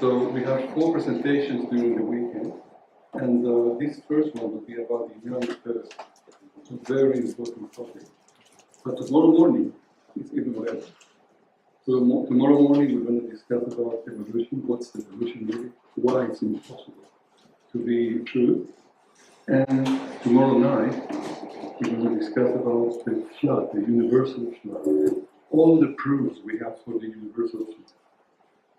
So we have 4 presentations during the weekend, and this first one will be about the Inala first. It's a very important topic. But tomorrow morning, it's even better. So tomorrow morning we're going to discuss about evolution, what's evolution really, why it's impossible to be true. And tomorrow night we're going to discuss about the flood, the universal flood, all the proofs we have for the universal flood.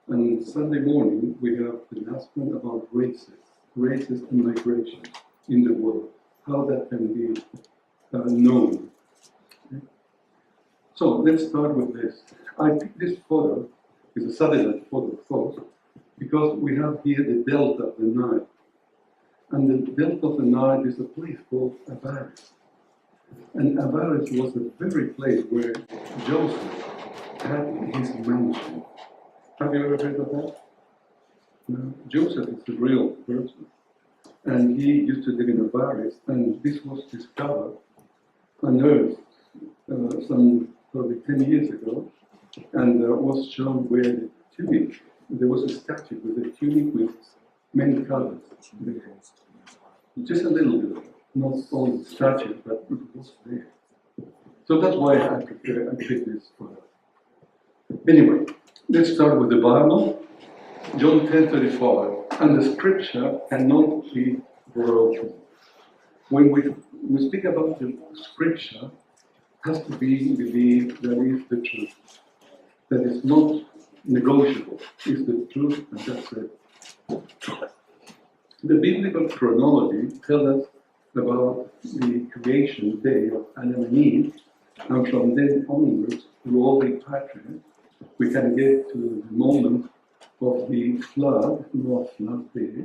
And Sunday morning we have the last one about races and migration in the world, how that can be known. Okay. So let's start with this. I picked this photo, it's a satellite photo, of course, because we have here the delta of the Nile. And the delta of the Nile is a place called Avaris. And Avaris was the very place where Joseph had his mansion. Have you ever heard of that? No? Joseph is a real person. And he used to live in Avaris, and this was discovered, unearthed, some probably 10 years ago, and was shown where the tunic, there was a statue with a tunic with many colors. Just a little bit, not all the statues, but it was there. So that's why I picked this photo. Anyway, let's start with the Bible, John 10:35, and the scripture cannot be broken. When we speak about the scripture, has to be believed that is the truth. That is not negotiable. It's the truth, and that's it. The biblical chronology tells us about the creation day of Adam and Eve, and from then onwards, through all the patriarchs, we can get to the moment of the flood, Noah's flood day,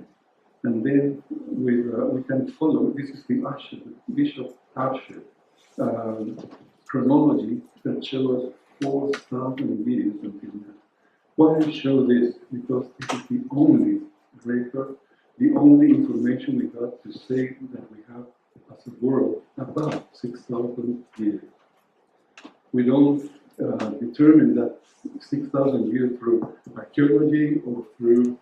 and then we can follow. This is the Bishop Asher chronology that shows 4,000 years until now. Why I show this? Because this is the only record, the only information we got to say that we have as a world about 6,000 years. We don't determine that 6,000 years through archaeology or through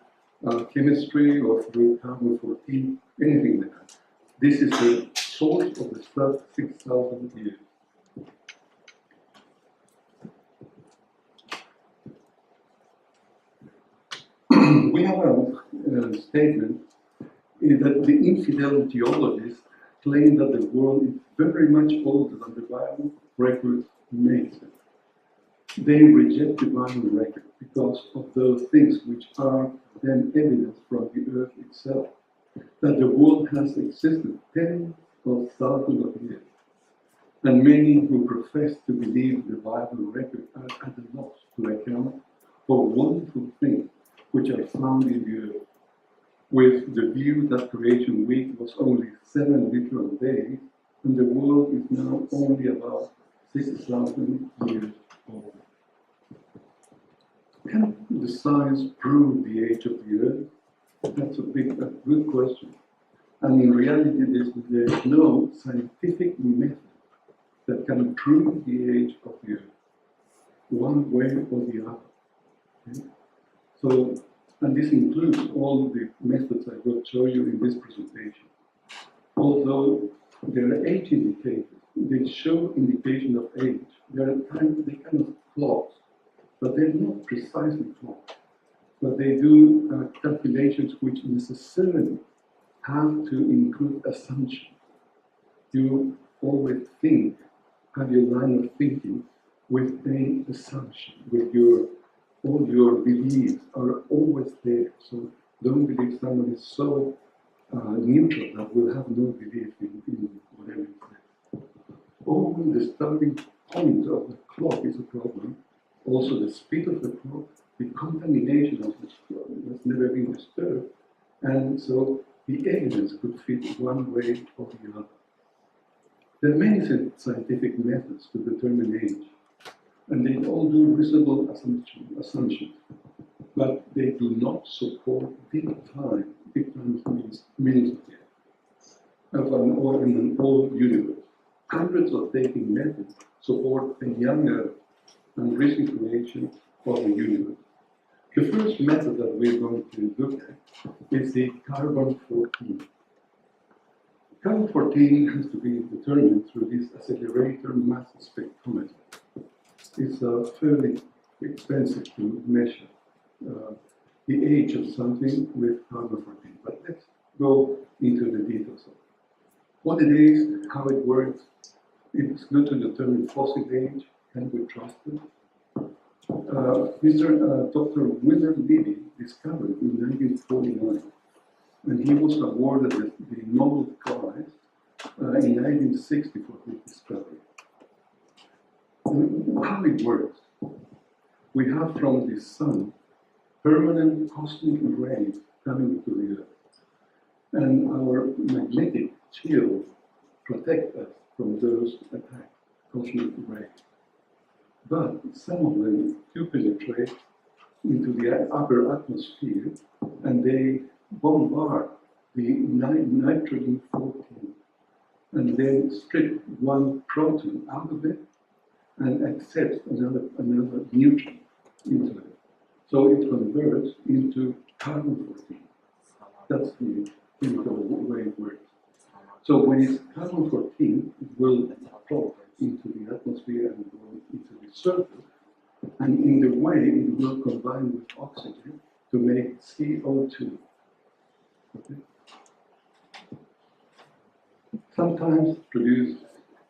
chemistry or through carbon-14, anything like that. This is the source of the stuff, 6,000 years. We have a statement that the infidel geologists claim that the world is very much older than the Bible record makes it. They reject the Bible record because of those things which are then evidence from the earth itself, that the world has existed tens of thousands of years. And many who profess to believe the Bible record are at a loss to account for wonderful things which are found in the earth, with the view that creation week was only 7 literal days, and the world is now only about 6,000 years old. Can the science prove the age of the earth? That's a good question. And in reality, there's no scientific method that can prove the age of the earth, one way or the other. Okay? So, and this includes all the methods I will show you in this presentation. Although there are age indicators, they show indication of age. There are they kind of clocks, but they're not precisely clocks. But they do calculations which necessarily have to include assumptions. You always have your line of thinking with an assumption, with all your beliefs are always there. So don't believe someone is so neutral that will have no belief in whatever it says. Only the starting point of the clock is a problem. Also the speed of the clock, the contamination of the clock has never been disturbed. And so the evidence could fit one way or the other. There are many scientific methods to determine age, and they all do reasonable assumptions, but they do not support big time means millions of years, or in an old universe. Hundreds of dating methods support a younger and recent creation of the universe. The first method that we're going to look at is the carbon-14. Carbon-14 has to be determined through this accelerator mass spectrometer. It's fairly expensive to measure the age of something with carbon-14. But let's go into the details of it. What it is, how it works. It's good to determine fossil age. Can we trust it? Dr. William Levy discovered in 1949, and he was awarded the Nobel Prize in 1960 for his discovery. And how it works? We have from the sun permanent cosmic rays coming to the Earth, and our magnetic shield protects us from those attack cosmic rays. But some of them do penetrate into the upper atmosphere, and they bombard the nitrogen-14, and then strip one proton out of it and accept another neutron into it. So it converts into carbon-14. That's the way it works. So when it's carbon-14, it will drop into the atmosphere and go into the surface, and in the way it will combine with oxygen to make CO2. Okay? Sometimes produce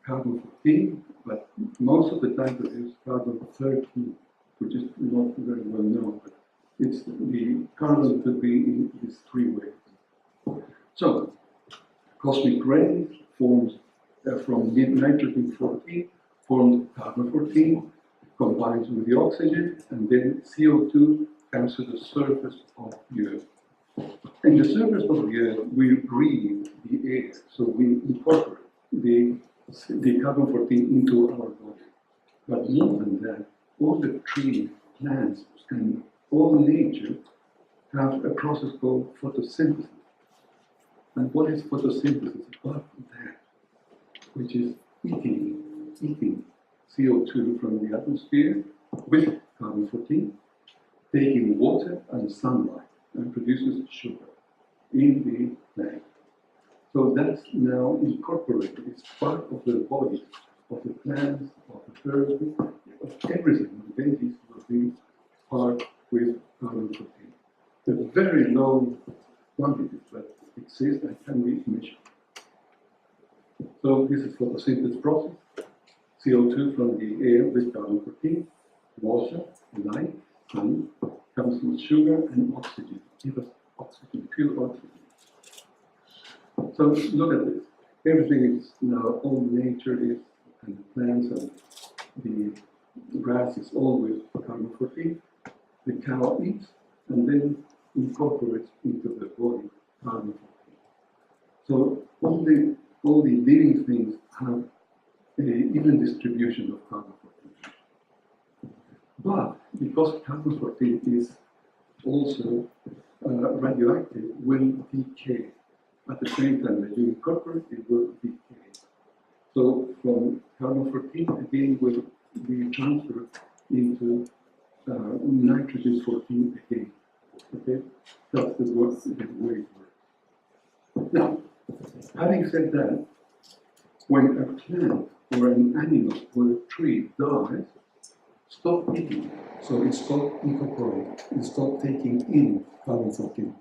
carbon-14, but most of the time produce carbon-13, which is not very well known, but it's the carbon could be in these three ways. So, cosmic rays forms from nitrogen-14, forms carbon-14, combines with the oxygen, and then CO2 comes to the surface of the Earth. In the surface of the Earth, we breathe the air, so we incorporate the carbon-14 into our body. But more than that, all the trees, plants, and all nature have a process called photosynthesis. And what is photosynthesis? Apart from that, which is eating CO2 from the atmosphere with carbon-14, taking water and sunlight, and produces sugar in the plant. So that's now incorporated. It's part of the body of the plants, of the birds, of everything. The babies will be part with carbon-14. The very low quantities that exist and can be measured. So this is photosynthesis process. CO2 from the air with carbon-14, water, light, sun, comes with sugar and oxygen. Give us oxygen, pure oxygen. So look at this. Everything is now, all nature is, and the plants and the grass is all with carbon-14. The cow eats and then incorporates into the body carbon-14. So all the living things have an even distribution of carbon-14. But because carbon-14 is also radioactive, will decay. At the same time that you incorporate, it will decay. So from carbon-14, again, will be transferred into nitrogen-14 again. Okay? That's the way it works. Now, having said that, when a plant or an animal or a tree dies, stop eating. So it stops incorporating. It stops taking in carbon-14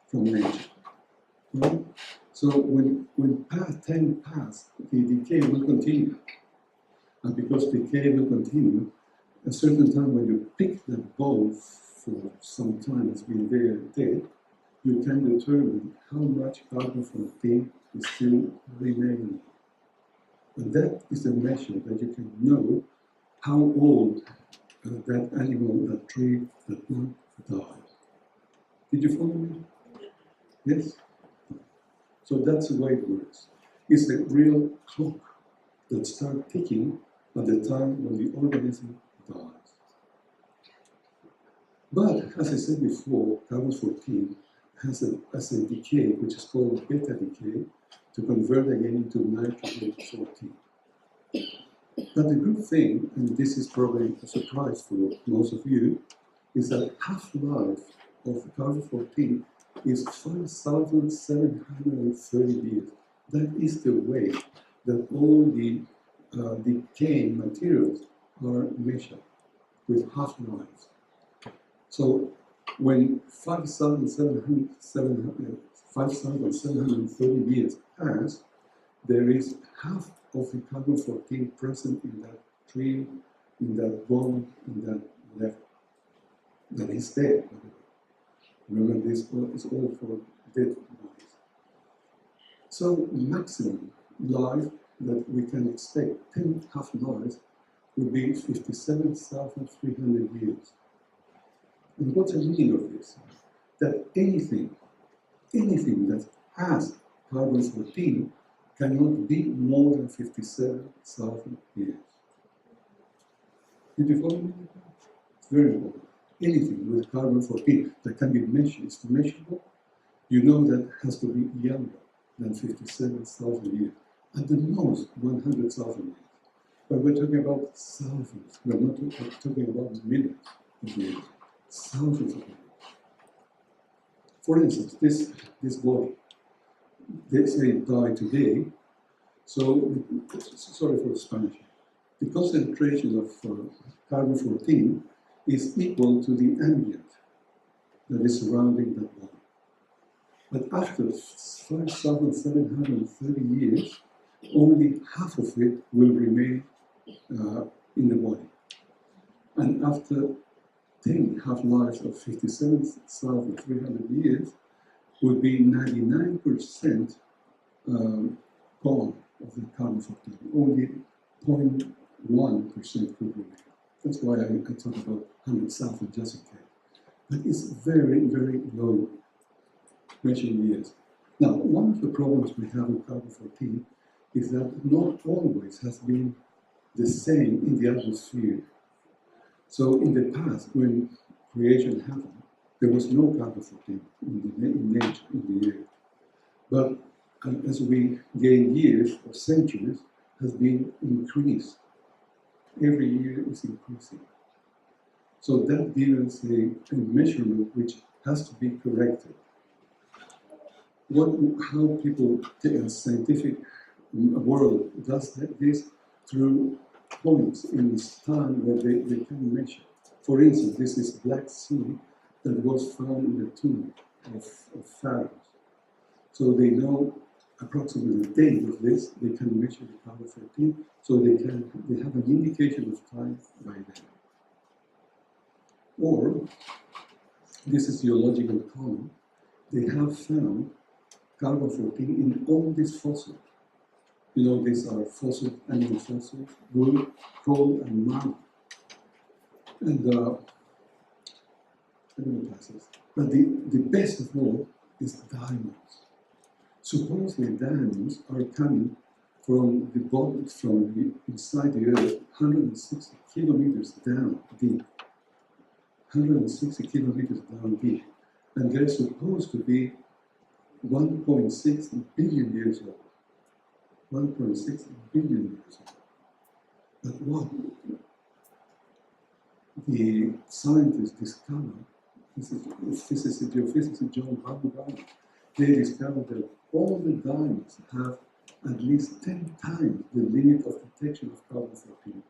from nature. Right? So when time passes, the decay will continue. And because decay will continue, a certain time when you pick that bulb for some time it's been there dead, you can determine how much carbon-14 is still remaining. And that is a measure that you can know how old that animal, that tree, that plant died. Did you follow me? Yes? So that's the way it works. It's a real clock that starts ticking at the time when the organism dies. But, as I said before, carbon-14 has a decay, which is called beta decay, to convert again into nitrogen-14. But the good thing, and this is probably a surprise for most of you, is that half-life of carbon-14 is 5,730 years. That is the way that all the decaying materials are measured with half-lives. So when 5,730 years pass, there is half of the carbon-14 present in that tree, in that bone, in that level. That is dead. Remember, this is all for dead bodies. So maximum life that we can expect, 10 half-lives, would be 57,300 years. And what's the meaning of this? That anything that has carbon-14 cannot be more than 57,000 years. Did you follow me? It's very important. Anything with carbon-14 that can be measured, is measurable, you know that has to be younger than 57,000 years. At the most, 100,000 years. But we're talking about thousands. We're not talking about millions of years. Thousands of years. For instance, this body, they say die today, so, sorry for the Spanish, the concentration of carbon-14 is equal to the ambient that is surrounding that body. But after 5,730 years, only half of it will remain in the body. And after 10 half-lives of 57,300 years, would be 99% gone of the carbon-14. Only 0.1% could remain. That's why I talk about 100,000 just in case. But it's very, very low measured years. Now, one of the problems we have with carbon-14 is that not always has been the same in the atmosphere. So in the past, when creation happened, there was no carbon-14 in nature, in the air. But as we gain years or centuries, has been increased. Every year is increasing. So that gives us a measurement which has to be corrected. How people, the scientific world does this through points in time where they can measure. For instance, this is Black Sea that was found in the tomb of pharaohs. So they know approximately the date of this, they can measure the carbon-14, so they have an indication of time by then. Or, this is geological column, they have found carbon-14 in all these fossils. You know, these are fossil, animal fossils, wood, coal, and mud. And I'm going to pass this. But the best of all is diamonds. Supposedly diamonds are coming from the bottom, from inside the earth, 160 kilometers down deep. 160 kilometers down deep. And they're supposed to be 1.6 billion years old. 1.6 billion years old. But what the scientists discovered, this is physicist, geophysicist John Goddard, they discovered that all the diamonds have at least 10 times the limit of detection of carbon-14.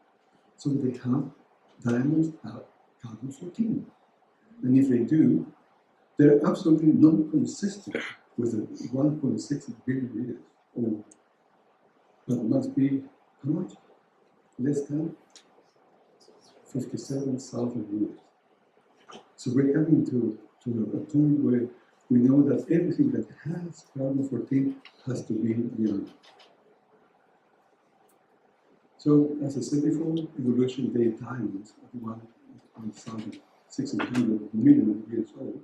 So they have, diamonds have carbon-14. And if they do, they're absolutely non-consistent with the 1.6 billion years old. But must be, how much? Less than 57,000 years. So we're coming to a point where we know that everything that has carbon-14 has to be young. So, as I said before, evolution day diamonds at 1,600 million years old,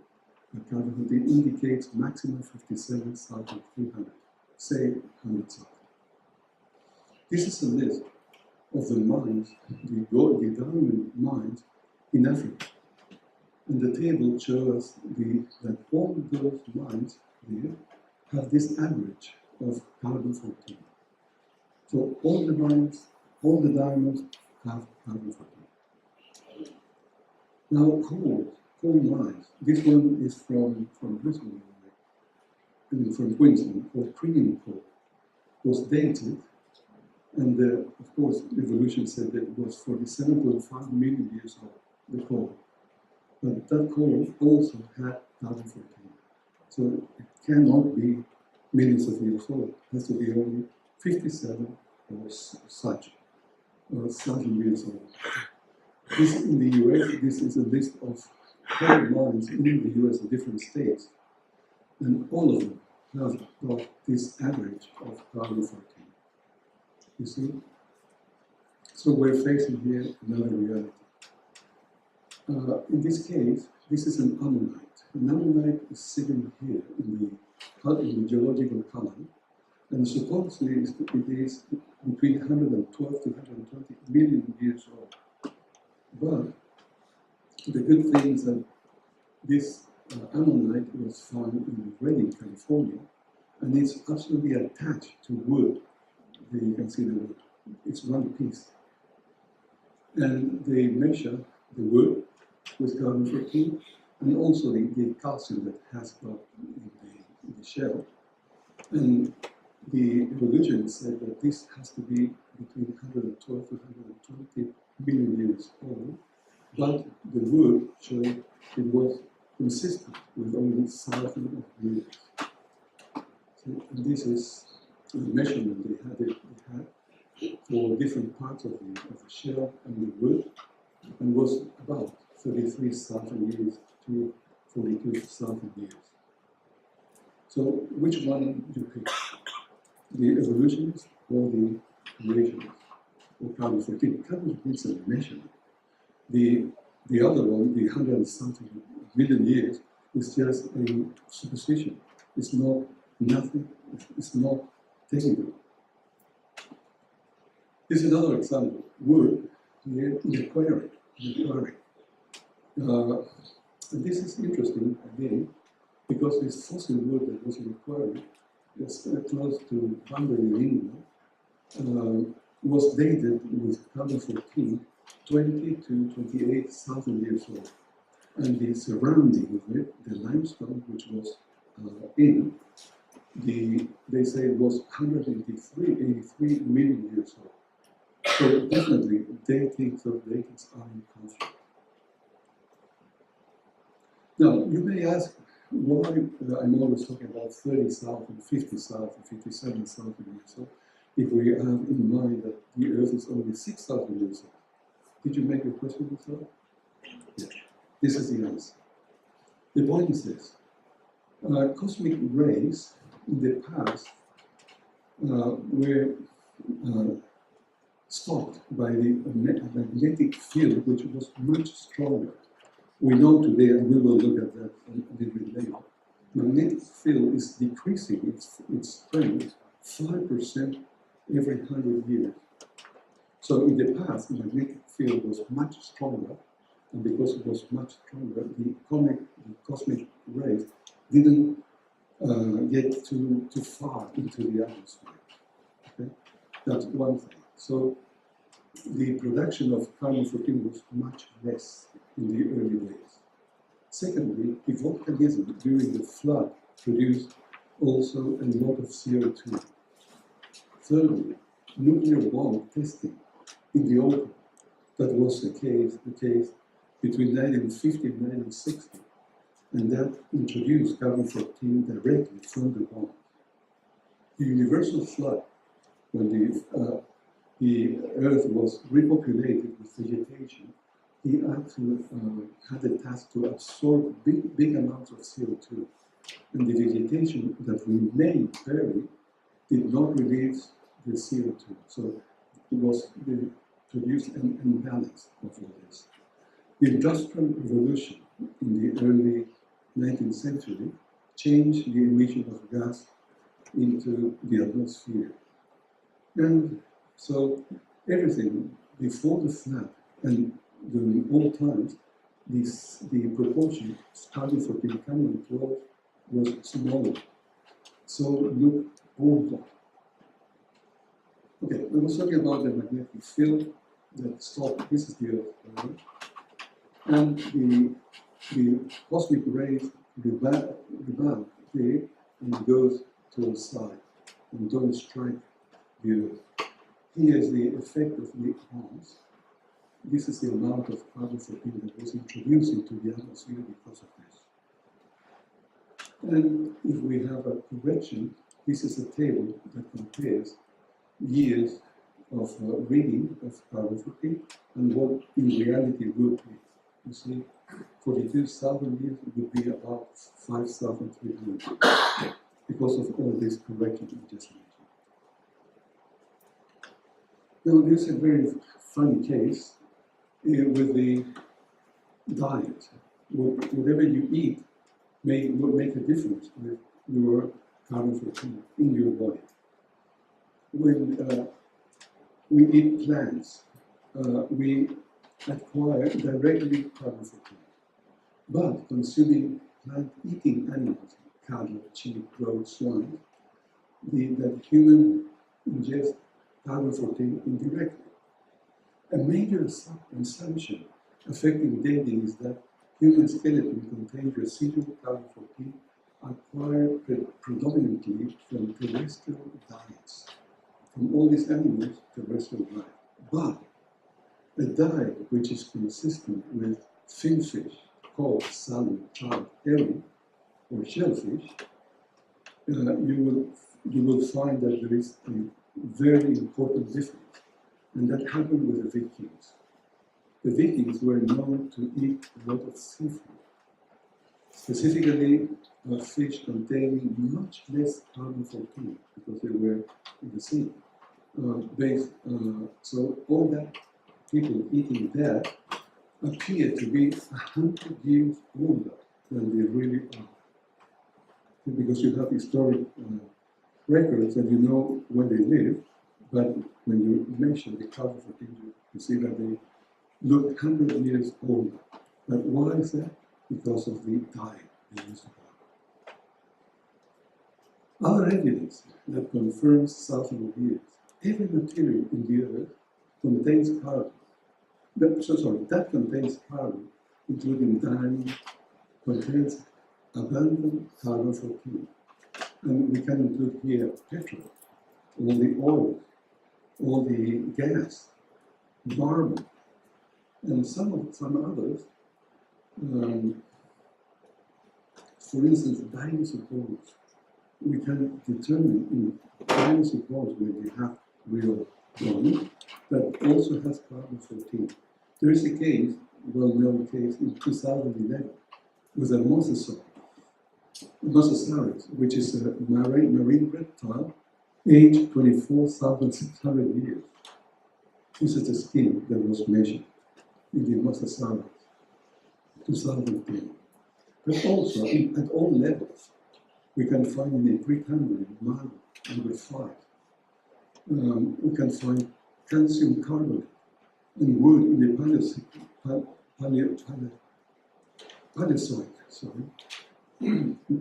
the carbon-14 indicates maximum 57,300, say 100,000. This is a list of the mines, the diamond mines in Africa. And the table shows that all those mines here have this average of carbon-14. So all the mines, all the diamonds have carbon-14. Now, coal mines. This one is from Brisbane, and from Queensland, called premium coal, was dated, and of course, evolution said that it was 47.5 million years old, the coal. But that coal also had carbon-14. So it cannot be millions of years old. It has to be only 57 or such, or 1,000 years old. This in the US, this is a list of coal mines in the US in different states, and all of them have got this average of carbon-14. You see? So we're facing here another reality. In this case, this is an ammonite. An ammonite is sitting here in the geological column, and supposedly it is between 112 to 120 million years old. But the good thing is that this ammonite was found in Redding, California, and it's absolutely attached to wood. You can see the wood. It's one piece. And they measure the wood with carbon-14 and also the calcium that has got in the shell. And the evolution said that this has to be between 112 to 120 million years old, but the wood showed it was consistent with only thousands of years. So, and this is the measurement they had for different parts of the shell and the wood, and was about 33,000 years to 42,000 years. So which one do you pick? The evolutionist or the creationist? Or carbon-14? Carbon-14 is a measurement. The other one, the 100-something million years, is just a supposition. It's not nothing, it's not technical. This is another example. Wood here in a quarry. And this is interesting again, because this fossil wood that was in the quarry, just close to Bunbury in Inala, was dated with carbon-14 20 to 28,000 years old. And the surrounding of it, the limestone, which was they say it was 183 million years old. So definitely, datings of datings are in conflict. Now, you may ask why I'm always talking about 30,000, 50,000, 57,000 years old, if we have in mind that the Earth is only 6,000 years old. Did you make a question yourself? Yeah. This is the answer. The point is this. Cosmic rays in the past were stopped by the magnetic field, which was much stronger. We know today, and we will look at that a little bit later, magnetic field is decreasing its strength 5% every 100 years. So in the past, the magnetic field was much stronger, and because it was much stronger, the cosmic rays didn't get too far into the atmosphere. Okay? That's one thing. So the production of carbon-14 was much less in the early days. Secondly, the volcanism during the flood produced also a lot of CO2. Thirdly, nuclear bomb testing in the open. That was the case between 1950 and 1960, and that introduced carbon-14 directly from the bomb. The universal flood, when the Earth was repopulated with vegetation, he actually had the task to absorb big amounts of CO2. And the vegetation that remained buried did not release the CO2. So it was produced an imbalance of all this. The Industrial Revolution in the early 19th century changed the emission of gas into the atmosphere. And so everything before the flood and during all times, the proportion starting from the coming 12 was smaller. So look over. Okay, we were talking about the magnetic field that stopped. This is the Earth. And the cosmic rays rebound there and goes to the side and don't strike the Earth. Here is the effect of the arms. This is the amount of carbon-14 that was introduced into the atmosphere because of this. And if we have a correction, this is a table that compares years of reading of carbon-14 and what in reality would be. You see, 42,000 years would be about 5,300 because of all these corrections we just mentioned. Now, there's a very funny case with the diet. Whatever you eat will make a difference with your carbon-14 in your body. When we eat plants, we acquire directly carbon-14. But consuming plant-eating animals, cattle, sheep, goats, swine, that human ingest carbon-14 indirectly. A major assumption affecting dating is that human skeleton contains residual carbon-14 acquired predominantly from terrestrial diets. From all these animals, terrestrial diet. But a diet which is consistent with finfish, cod, salmon, trout, herring, or shellfish, you will find that there is a very important difference. And that happened with the Vikings. The Vikings were known to eat a lot of seafood, specifically fish containing much less carbon-14 because they were in the sea. So all that people eating that appear to be 100 years older than they really are. Because you have historic records and you know when they lived, but when you mention the carbon-14, you see that they look 100 years older. But why is that? Because of the diet they used to have. Other evidence that confirms thousands of years. Every material in the earth contains carbon. That contains carbon, including diamond, contains abundant carbon-14. And we can include here petrol, all the oil, all the gas, marble, and some others. For instance, dinosaur bones. We can determine in dinosaur bones when they have real bone that also has carbon-14. There is a case, well-known case in 2011 with a mosasaurus, which is a marine reptile, aged 24,600 years. This is the skin that was measured in the mosasaurus, 2010. But also, at all levels, we can find in the Precambrian marble, number 5. We can find calcium carbonate and wood in the Paleozoic,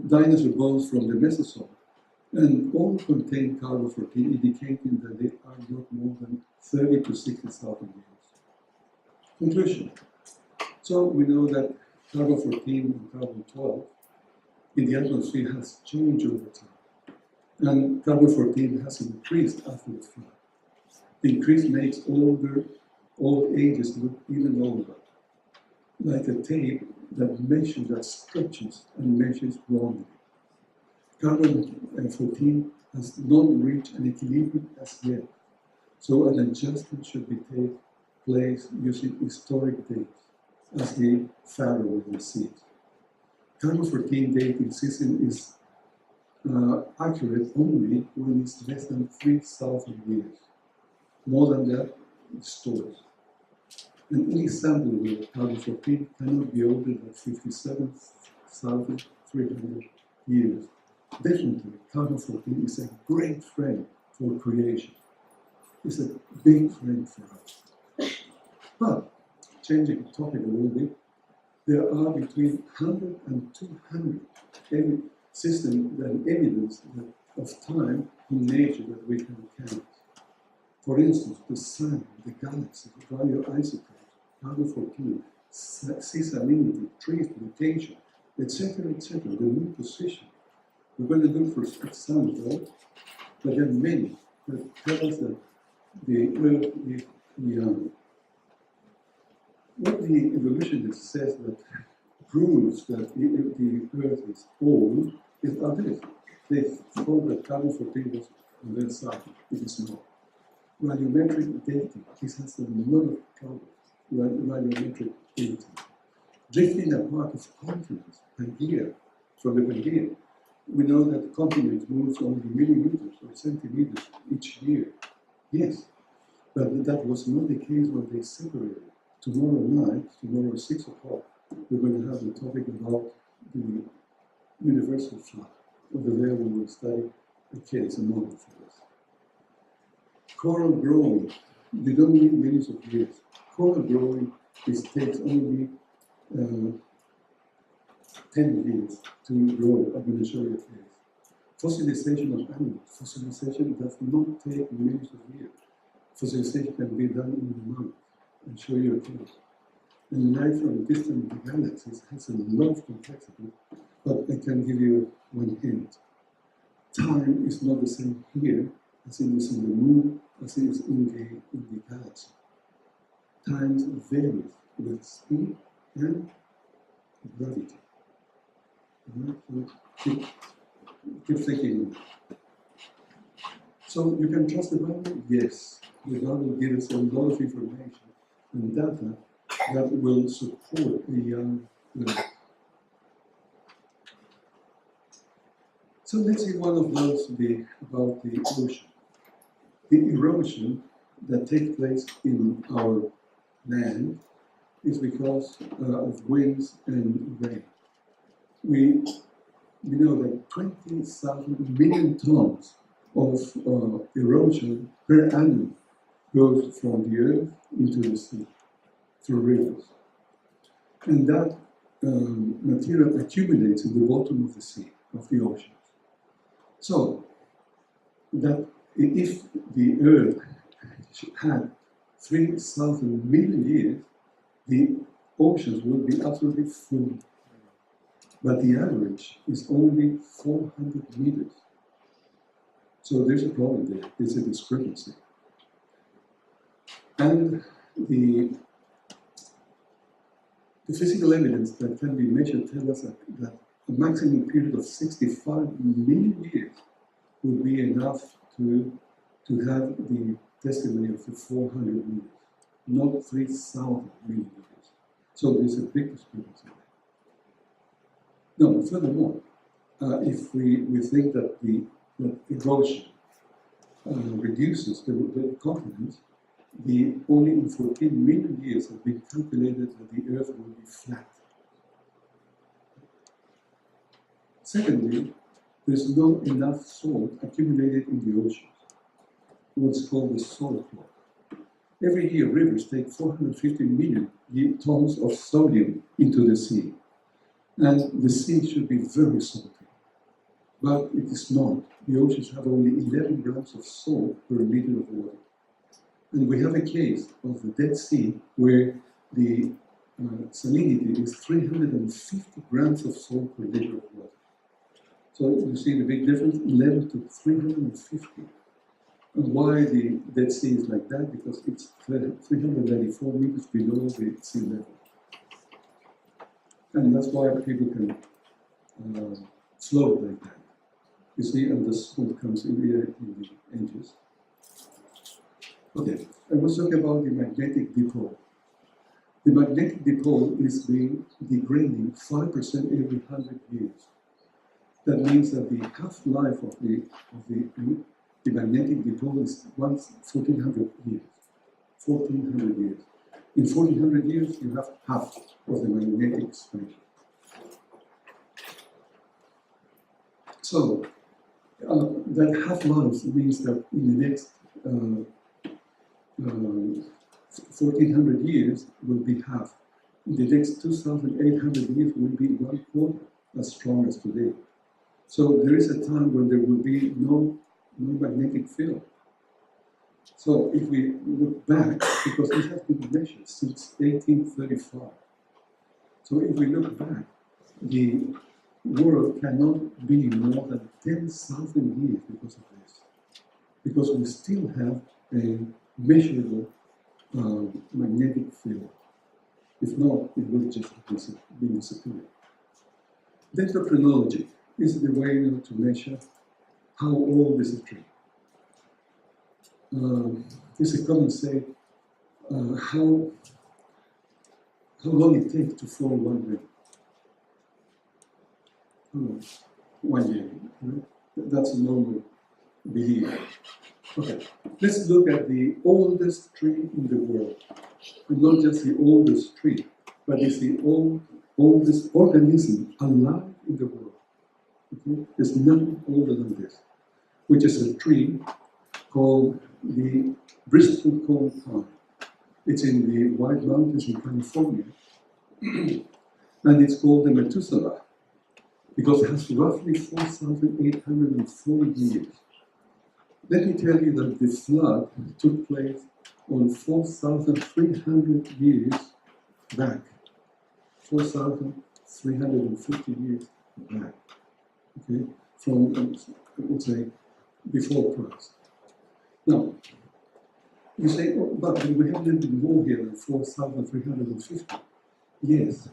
dinosaur bones from the Mesozoic, and all contain carbon-14, indicating that they are not more than 30 to 60,000 years. Conclusion. So we know that carbon-14 and carbon-12 in the atmosphere has changed over time. And carbon-14 has increased after the flood. The increase makes old ages look even older, like a tape that stretches and measures wrongly. Carbon-14 has not reached an equilibrium as yet, so an adjustment should take place using historic dates, as the Pharaoh will see it. Carbon-14 dating system is accurate only when it's less than 3,000 years. More than that, it stores. And any sample with carbon-14 cannot be older than 57,300 years. Definitely, carbon-14 is a great friend for creation. It's a big friend for us. But, changing the topic a little bit, there are between 100 and 200 systems and evidence of time in nature that we can count. For instance, the sun, the galaxies, radioisotopes, carbon-14, sea salinity, trees, location, etc., the moon position. We're going to look for examples, right? But there are many that tell us that the Earth is what the evolutionist says that proves that the Earth is old is this. They thought that carbon-14 was on their side. It is not. Radiometric dating. This has a lot of trouble. Radiometric dating. Drifting apart of continents per year from the Pangea. We know that the continent moves only millimeters or centimeters each year. Yes, but that was not the case when they separated. Tomorrow 6 o'clock, we're going to have a topic about the universal flood. Over there we will study a case, a model for this. Coral growing, they don't need millions of years. Coral growing takes only 10 years to grow. I'm going to show you a case. Fossilization of animals. Fossilization does not take millions of years. Fossilization can be done in a month. I'll show you a case. And life from distant galaxies has a lot of complexity, but I can give you one hint. Time is not the same here as it is in the moon, as it is in the galaxy. Time varies with speed and gravity. So keep thinking. So you can trust the Bible? Yes. The Bible gives us a lot of information and data that will support the young learner. So let's see one of those about the ocean. The erosion that takes place in our land is because of winds and rain. We know that 20,000 million tons of erosion per annum goes from the earth into the sea through rivers. And that material accumulates in the bottom of the sea, of the oceans. So that if the earth had 3,000 million years, the oceans would be absolutely full. But the average is only 400 meters. So there's a problem there. There's a discrepancy. And the physical evidence that can be measured tells us that a maximum period of 65 million years would be enough to have the testimony of the 400 meters, not 3,000 million years. So there's a big discrepancy there. No, furthermore, if we think that the erosion reduces the continents, only in 14 million years have been calculated that the Earth will be flat. Secondly, there's not enough salt accumulated in the oceans, what's called the salt clock. Every year, rivers take 450 million tons of sodium into the sea. And the sea should be very salty. But it is not. The oceans have only 11 grams of salt per liter of water. And we have a case of the Dead Sea where the salinity is 350 grams of salt per liter of water. So you see the big difference, 11 to 350. And why the Dead Sea is like that? Because it's 394 meters below the sea level. And that's why people can float like that. You see, and the salt comes in the edges. Okay, I was talking about the magnetic dipole. The magnetic dipole is degrading 5% every 100 years. That means that the half-life of the magnetic dipole is 1,400 years. 1,400 years. In 1,400 years, you have half of the magnetic expansion. So, that half-life means that in the next 1,400 years will be half. In the next 2,800 years will be 1/4 as strong as today. So there is a time when there will be no magnetic field. So if we look back, because this has been measured since 1835, So if we look back, the world cannot be more than 10,000 years because of this. Because we still have a measurable magnetic field. If not, it will just be disappeared. Dendrochronology is the way to measure how old is a tree. There's a common say, how long it takes to form one ring. 1 year. Right? That's a normal belief. Okay, let's look at the oldest tree in the world. And not just the oldest tree, but it's the oldest organism alive in the world. Okay? There's nothing older than this, which is a tree called the Bristol cone pine. It's in the White Mountains in California, and it's called the Methuselah because it has roughly 4,840 years. Let me tell you that the flood took place on 4,300 years back. 4,350 years back. Okay? From, I would say, before Christ. Now, you say, oh, but we have a little bit more here than 4,350. Yes,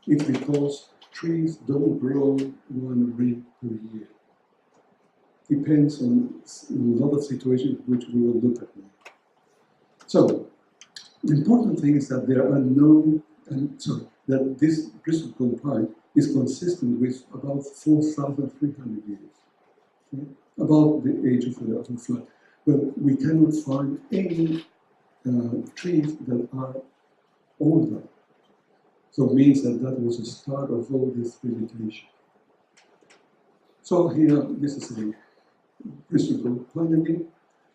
it's because trees don't grow one ring per year. Depends on a lot of situations which we will look at now. So, the important thing is that there are no, that this Bristol cone pine is consistent with about 4,300 years, okay? About the age of the flood. But we cannot find any trees that are older. So it means that that was the start of all this vegetation. So here, this is a Bristol cone pine again.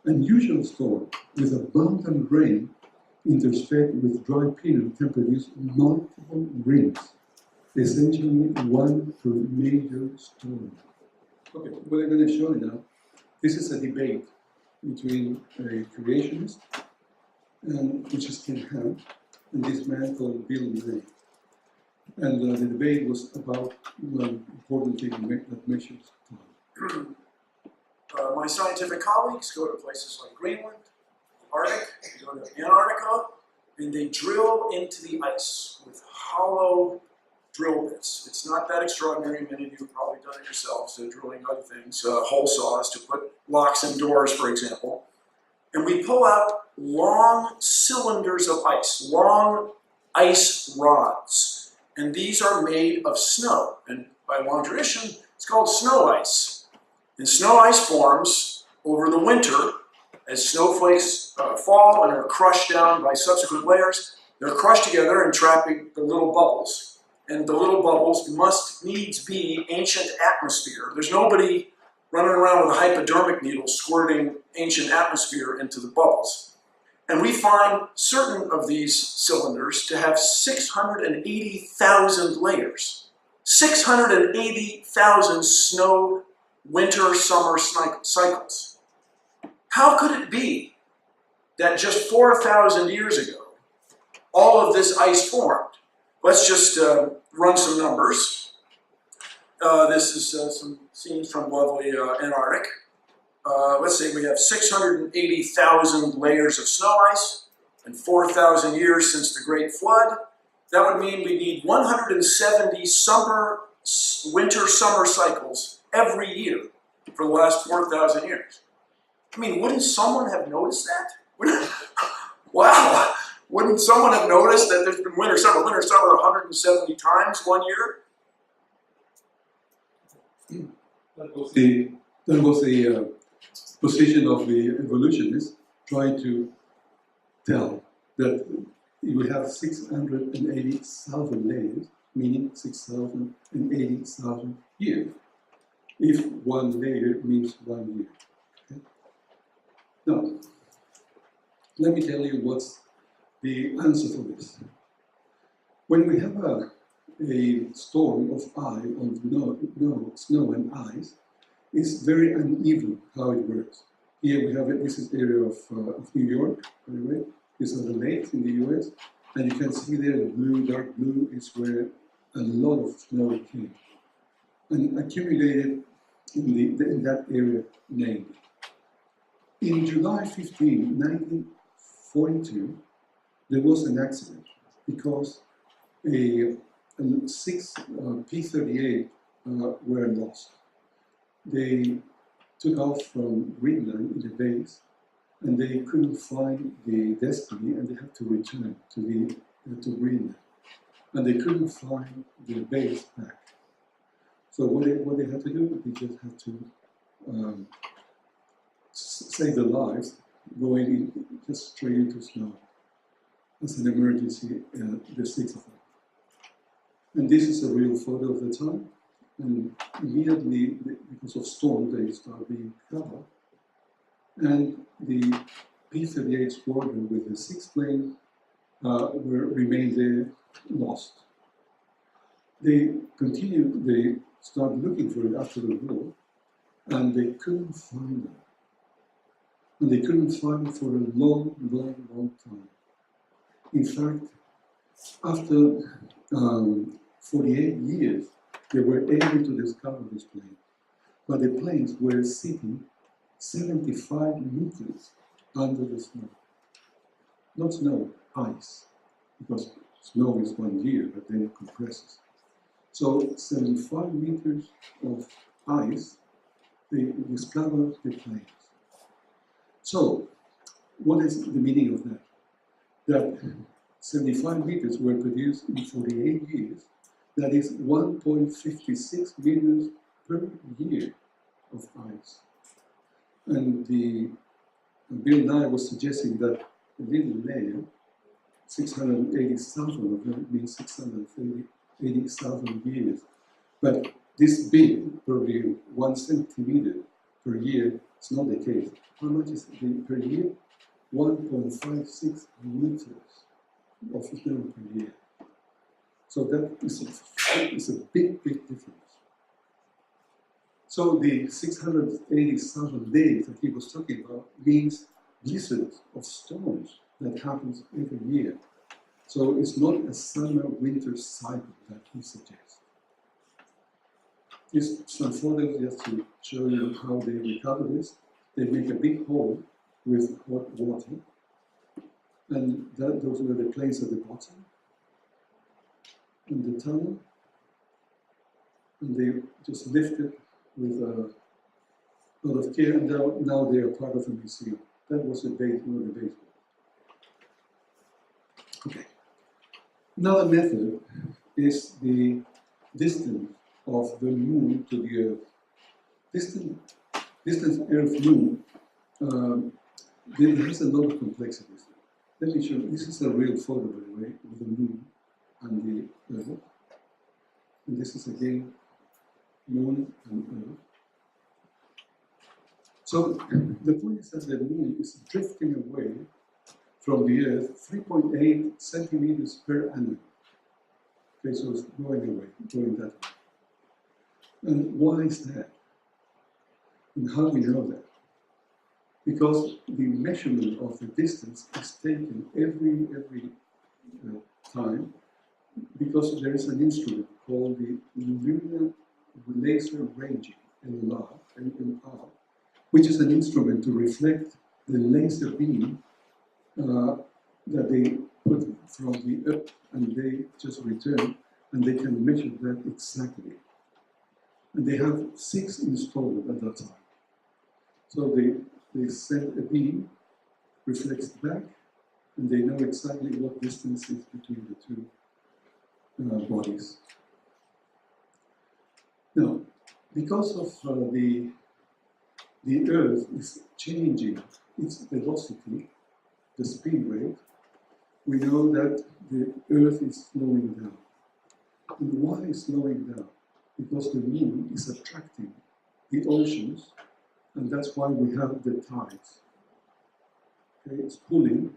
Unusual storm with abundant rain interspersed with dry period can produce multiple rings, essentially one per major storm. Okay, what I'm going to show you now, this is a debate between a creationist, which is Ken Ham, and this man called Bill Murray. And the debate was about one important thing that measures time. My scientific colleagues go to places like Greenland, the Arctic, they go to Antarctica, and they drill into the ice with hollow drill bits. It's not that extraordinary. Many of you have probably done it yourselves, so drilling other things, hole saws to put locks in doors, for example. And we pull out long cylinders of ice, long ice rods. And these are made of snow. And by long tradition, it's called snow ice. And snow ice forms over the winter as snowflakes fall and are crushed down by subsequent layers. They're crushed together and trapping the little bubbles. And the little bubbles must needs be ancient atmosphere. There's nobody running around with a hypodermic needle squirting ancient atmosphere into the bubbles. And we find certain of these cylinders to have 680,000 layers. 680,000 snow winter, summer cycles. How could it be that just 4,000 years ago, all of this ice formed? Let's just run some numbers. This is some scenes from lovely Antarctic. Let's say we have 680,000 layers of snow ice and 4,000 years since the Great Flood. That would mean we need 170 winter, summer cycles every year for the last 4,000 years. I mean, wouldn't someone have noticed that? Wow! Wouldn't someone have noticed that there's been winter, summer 170 times 1 year? That was the position of the evolutionists trying to tell that we have 680,000 layers, meaning 680,000 years, if one layer means 1 year. Okay? Now, let me tell you what's the answer for this. When we have a storm of snow and ice, it's very uneven how it works. Here we have this is area of New York, by the way. These are the lakes in the US. And you can see there the blue, dark blue is where a lot of snow came and accumulated in that area named. In July 15, 1942, there was an accident because six P-38 were lost. They took off from Greenland in the base, and they couldn't find the Destiny, and they had to return to Greenland. And they couldn't find the base back. So what they had to do, they just had to save their lives, going just straight into snow. As an emergency, the six of them. And this is a real photo of the time. And immediately, because of storm, they start being covered. And the P-38 squadron with the 6 planes remained there, lost. They continued, they started looking for it after the war, and they couldn't find it. And they couldn't find it for a long, long, long time. In fact, after 48 years, they were able to discover this plane. But the planes were sitting 75 meters under the snow. Not snow, ice, because snow is 1 year, but then it compresses. So 75 meters of ice, they discovered the planes. So, what is the meaning of that? That 75 meters were produced in 48 years. That is 1.56 meters per year of ice. And Bill Nye was suggesting that a little layer, 680,000 of them, means 680,000 years. But this big, probably 1 centimeter per year, is not the case. How much is it per year? 1.56 meters of snow per year. So that is a big, big difference. So the 680,000 days that he was talking about means blizzards of storms that happens every year. So it's not a summer-winter cycle that he suggests. Here's some photos just to show you how they recover this. They make a big hole with hot water, and those were the planes at the bottom, in the tunnel, and they just lift it with a lot of care, and now they are part of the museum. That was one of the base. Okay. Another method is the distance of the moon to the Earth. Distance Earth-Moon, there is a lot of complexities. Let me show you. This is a real photo, by the way, of the moon and the Earth. And this is again moon and Earth. So the point is that the moon is drifting away from the Earth 3.8 centimeters per annum. Okay, so it's going away, going that way. And why is that? And how do we know that? Because the measurement of the distance is taken every time, because there is an instrument called the Lunar Laser Ranging, LLR, which is an instrument to reflect the laser beam that they put from the Earth, and they just return, and they can measure that exactly. And they have 6 installed at that time. So they send a beam, reflects back, and they know exactly what distance is between the two bodies. Now, because of the Earth is changing its velocity, the speed rate, we know that the Earth is slowing down. And why is slowing down? Because the moon is attracting the oceans, and that's why we have the tides. Okay, it's pulling,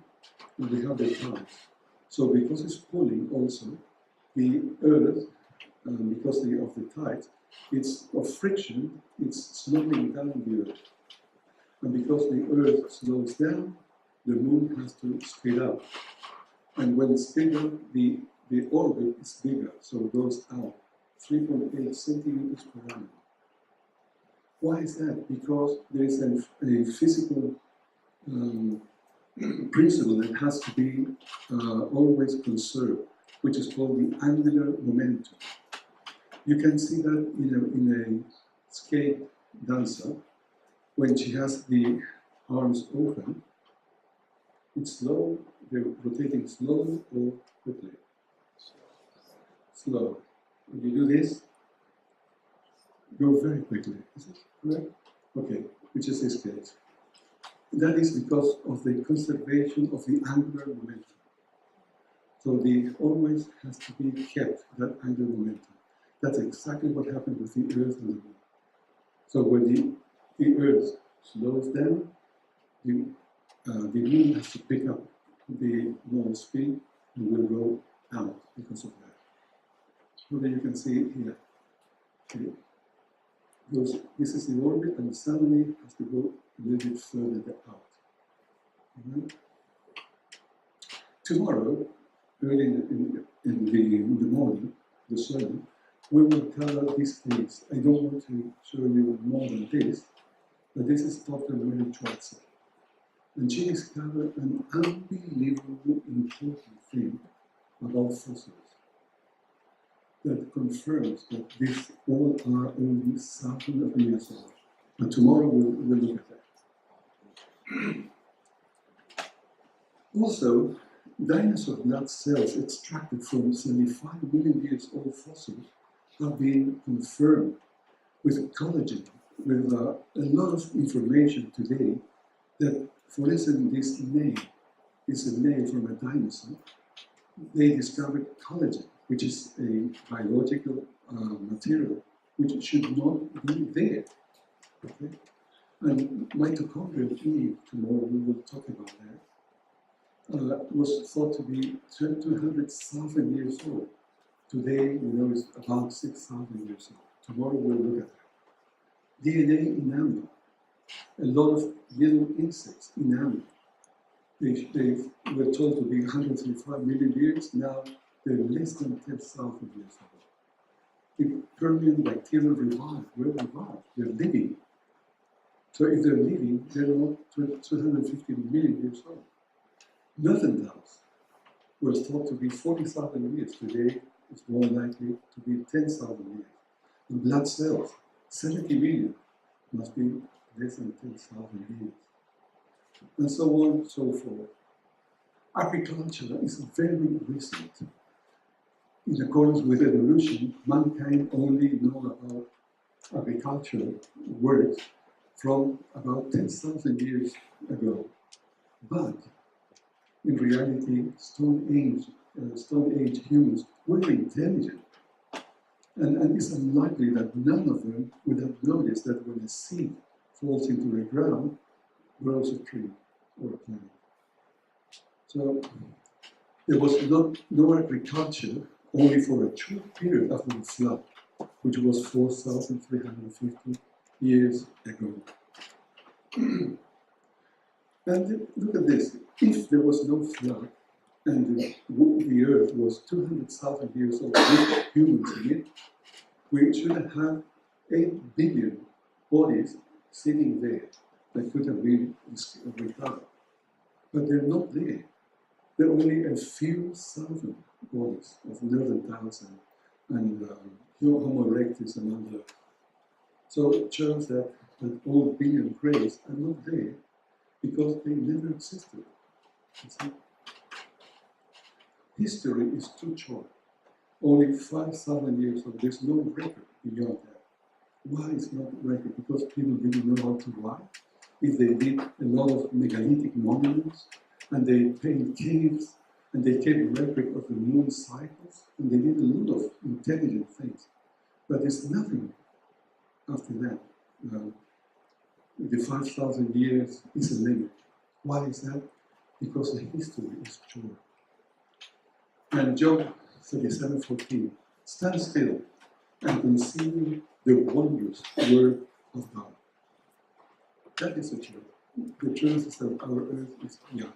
and we have the tides. So because it's pulling also, the Earth, because of the tides, it's of friction, it's slowing down the Earth. And because the Earth slows down, the moon has to speed up. And when it's bigger, the orbit is bigger, so it goes out 3.8 centimeters per annum. Why is that? Because there is a physical principle that has to be always conserved, which is called the angular momentum. You can see that in a skate dancer, when she has the arms open, it's slow, they're rotating slow or quickly. Slow. When you do this, go very quickly. Is it correct? Okay, which is this case. That is because of the conservation of the angular momentum. So the always has to be kept, that angular momentum. That's exactly what happened with the Earth and the Moon. So when the Earth slows down, the Moon has to pick up the normal speed and will go out because of that. So then you can see it here. Okay. This is the orbit, and suddenly it has to go a little bit further out. Tomorrow, early in the morning, the sermon, we will cover these things. I don't want to show you more than this, but this is Dr. Mary Schweitzer. And she discovered an unbelievably important thing about fossils that confirms that these all are only thousands of years old. But tomorrow we'll look at that. Also, dinosaur blood cells extracted from 75 million years old fossils have been confirmed with collagen, with a lot of information today that, for instance, this nail is a nail from a dinosaur. They discovered collagen, which is a biological material which should not be there. Okay? And mitochondrial E, tomorrow we will talk about that, was thought to be 200,000 years old. Today, we know it's about 6,000 years old. Tomorrow we'll look at that. DNA enamel. A lot of little insects enamel. They were told to be 135 million years. Now they're less than 10,000 years old. The Permian bacterial revived. Were revived. They're living. So if they're living, they're not 250 million years old. Neanderthals was thought to be 40,000 years. Today, it's more likely to be 10,000 years. And blood cells, 70 million, must be less than 10,000 years. And so on and so forth. Agriculture is very recent. In accordance with evolution, mankind only know about agriculture works from about 10,000 years ago. But in reality, Stone Age humans were intelligent. And it's unlikely that none of them would have noticed that when a seed falls into the ground, grows a tree or a plant. So there was no agriculture only for a short period after the flood, which was 4,350 years ago. And look at this. If there was no flood and the earth was 200,000 years old with humans in it, we should have had 8 billion bodies sitting there that could have been recovered. But they're not there. There are only a few thousand bodies of Neanderthals and Homo erectus and others. So it shows that all billion graves are not there because they never existed. History is too short. Only 5,000 years old. There's no record beyond that. Why is not record? Because people didn't know how to write. If they did a lot of megalithic monuments, and they painted caves, and they kept record of the moon cycles, and they did a lot of intelligent things. But there's nothing after that. The 5,000 years is a limit. Why is that? Because the history is short. And Job 37:14, stand still and consider the wondrous word of God. That is the truth. The truth is that our earth is young.